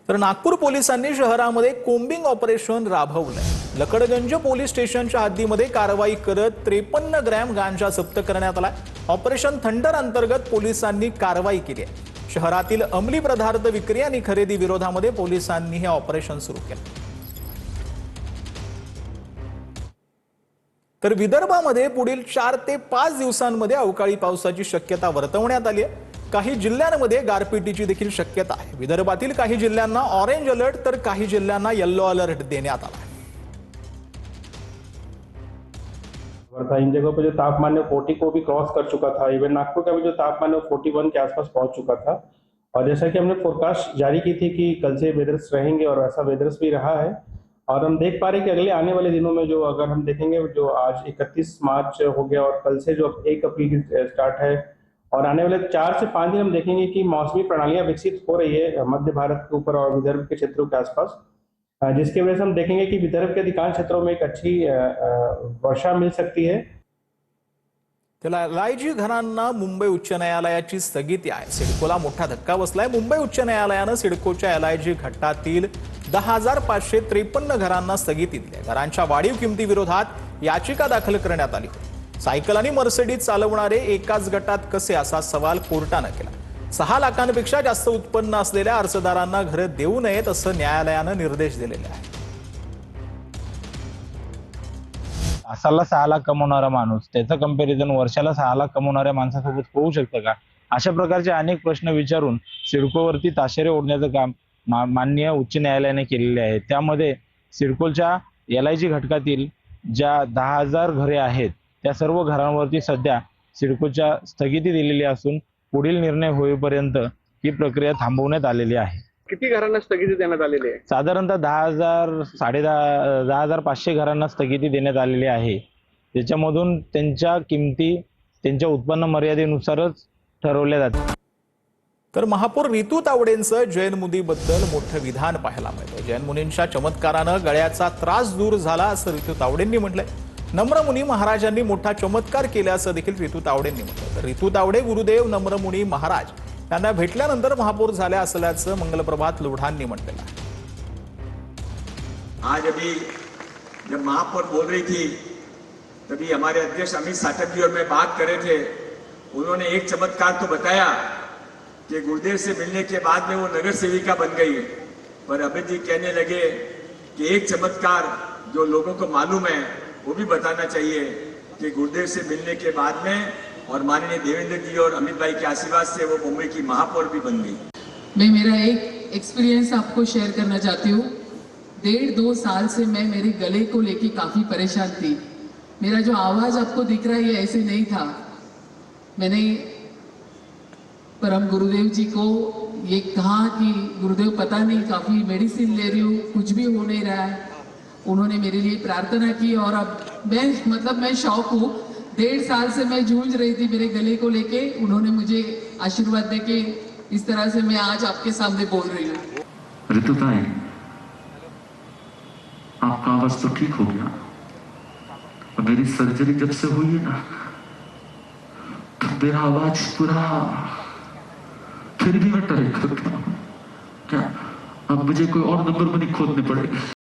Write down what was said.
तर नागपूर पोलिसांनी शहरामध्ये कोम्बिंग ऑपरेशन राबवलंय। लकडगंज पोलीस स्टेशनच्या हद्दीमध्ये कारवाई करत 53 ग्रॅम गांजा जप्त करण्यात आला। ऑपरेशन थंडर अंतर्गत पोलिसांनी कारवाई केली आहे। शहरातील अंमली पदार्थ विक्री आणि खरेदी विरोधामध्ये पोलिसांनी हे ऑपरेशन सुरू केलं। तर विदर्भामध्ये पुढील 4 ते 5 दिवसांमध्ये अवकाळी पावसाची शक्यता वर्तवण्यात आली आहे। काही जिल्ह्यांमध्ये गारपिटीची देखील शक्यता आहे। विदर्भातील काही जिल्ह्यांना ऑरेंज अलर्ट तर काही जिल्ह्यांना येलो अलर्ट देण्यात आला है। इन जगहों पर जो तापमान है 40 को भी क्रॉस कर चुका था। इवन नागपुर का भी जो तापमान है 41 के आसपास पहुंच चुका था। और जैसा कि हमने फोरकास्ट जारी की थी कि कल से वेदर्स रहेंगे और ऐसा वेदर्स भी रहा है। और हम देख पा रहे हैं कि अगले आने वाले दिनों में जो अगर हम देखेंगे जो आज 31 मार्च हो गया और कल से जो 1 अप्रैल स्टार्ट है और आने वाले 4 से 5 दिन हम देखेंगे कि मौसमी प्रणालियां विकसित हो रही है मध्य भारत के ऊपर और विदर्भ के क्षेत्रों के आसपास, जिसकी वजह से हम देखेंगे कि विदर्भ के अधिकांश क्षेत्रों में एक अच्छी वर्षा मिल सकती है। एलआयजी घरांना मुंबई उच्च न्यायालयाची स्थगिती आहे। सिडकोला मोठा धक्का बसलाय। मुंबई उच्च न्यायालयाने सिडकोच्या एलआयजी घटकातील 10,553 घरांना स्थगिती दिली आहे। घरांच्या वाढीव किमती विरोधात याचिका दाखल करण्यात आली होती। सायकल आणि मर्सिडीज चालवणारे एकाच गटात कसे असा सवाल कोर्टाने केला। 6 लाखांपेक्षा जास्त उत्पन्न असलेल्या अर्जदारांना घरे देऊ नयेत असं न्यायालयाने निर्देश दिलेले आहेत। तासाला 6 लाख कमवणारा माणूस त्याचं कंपॅरिझन वर्षाला 6 लाख कमवणाऱ्या माणसासोबत होऊ शकतं का? अशा प्रकारचे अनेक प्रश्न विचारून सिडकोवरती ताशेरे ओढण्याचं काम माननीय उच्च न्यायालयाने केलेले आहे। त्यामध्ये सिडकोच्या एलआयजी घटकातील ज्या 10,000 घरे आहेत त्या सर्व घरांवरती सध्या सिडकोच्या स्थगिती दिलेली असून पुढील निर्णय होईपर्यंत ही प्रक्रिया थांबवण्यात आलेली आहे। किती घरांना स्थगिती देण्यात आलेली आहे? साधारणतः 10,500 घरांना स्थगिती देण्यात आलेली आहे। त्याच्यामधून त्यांच्या किमती त्यांच्या उत्पन्न मर्यादेनुसारच ठरवल्या जातात। तर महापौर रितू तावडेंचं जैन मुनीबद्दल मोठं विधान पाहायला मिळतं। जैन मुनींच्या चमत्कारानं गळ्याचा त्रास दूर झाला असं रितू तावडेंनी म्हटलंय। नम्रमुनी महाराजांनी मोठा चमत्कार केल्याचं देखील रितू तावडेंनी म्हटलं। तर रितू तावडे गुरुदेव नम्रमुनी महाराज यांना भेटल्यानंतर महापौर झाल्या असल्याचं मंगलप्रभात लोढांनी म्हटलेलं आहे। आज अभी जब महापौर बोल रही थी तभी हमारे अध्यक्ष अमित साटक जी और मैं बात कर रहे थे। उन्होंने एक चमत्कार तो बताया कि गुरुदेव से मिलने के बाद में वो नगर सेविका बन गई, पर अमित जी कहने लगे कि एक चमत्कार जो लोगों को मालूम है वो भी बताना चाहिए कि गुरुदेव से मिलने के बाद में और माननीय देवेंद्र जी और अमित भाई के आशीर्वाद से वो मुंबई की महापौर भी बन गई। मैं मेरा एक एक्सपीरियंस आपको शेयर करना चाहती हूँ। 1.5-2 साल से मैं मेरे गले को लेके काफ़ी परेशान थी। मेरा जो आवाज़ आपको दिख रहा है ये ऐसे नहीं था। मैंने परम गुरुदेव जी को ये कहा कि गुरुदेव पता नहीं काफ़ी मेडिसिन ले रही हूँ, कुछ भी हो नहीं रहा है। उन्होंने मेरे लिए प्रार्थना की और अब मैं शौक हूँ। 1.5 साल से मैं जूझ रही थी मेरे गले को लेके। उन्होंने मुझे आशीर्वाद देके इस तरह से मैं आज आपके सामने बोल रही हूँ। ऋतुताई, आपका आवाज तो ठीक हो गया। मेरी सर्जरी जब से हुई है ना तो मेरा आवाज पूरा फिर भी मैं ट्राई करता हूँ। क्या अब मुझे कोई और नंबर भी नहीं खोदने पड़ेगा?